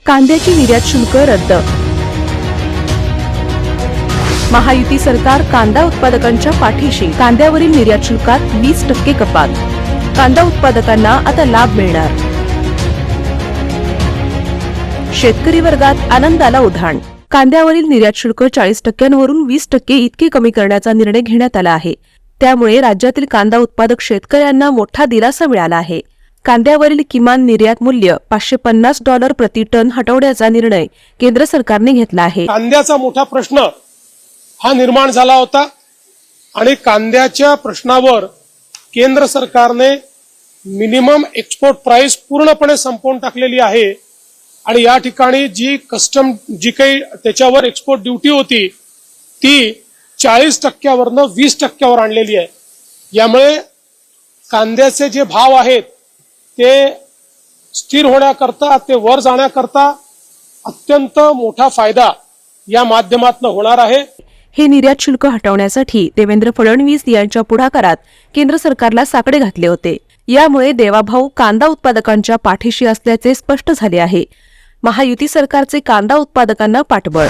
कांद्याची निर्यात शुल्क रद्द। महायुती सरकार कांदा उत्पादकांच्या पाठीशी। कांद्यावरील निर्यात शुल्कात 20% कपात। कांदा उत्पादकांना आता लाभ मिळणार। शेतकरी वर्गात आनंदाला उधाण। कांद्यावरील निर्यात शुल्क 40%वरून 20% इतके कमी करण्याचा निर्णय घेण्यात आला आहे। त्यामुळे राज्यातील कांदा उत्पादक शेतकऱ्यांना मोठा दिलासा मिळाला आहे। कांद्यावरील किमान निर्यात मूल्य $550 प्रति टन हटवण्याचा निर्णय केंद्र सरकारने घेतला आहे। कांद्याचा मोठा प्रश्न हा निर्माण झाला होता आणि कांद्याच्या प्रश्नावर केंद्र सरकारने मिनिमम एक्सपोर्ट प्राइस पूर्णपणे संपवून टाकलेली आहे आणि या ठिकाणी जी काही त्याच्यावर एक्सपोर्ट ड्युटी होती ती 40%वरनं 20%वर आणलेली आहे। यामुळे कांद्याचे जे भाव आहेत ते स्थिर होण्याकरता, ते वर जाण्याकरता अत्यंत मोठा फायदा या माध्यमातून होणार आहे। हे निर्यात शुल्क हटवण्यासाठी देवेंद्र फडणवीस यांच्या पुढाकारात केंद्र सरकारला साकडे घातले होते। यामुळे देवाभाऊ कांदा उत्पादकांच्या पाठीशी असल्याचे स्पष्ट झाले आहे। महायुती सरकारचे कांदा उत्पादकांना पाठबळ।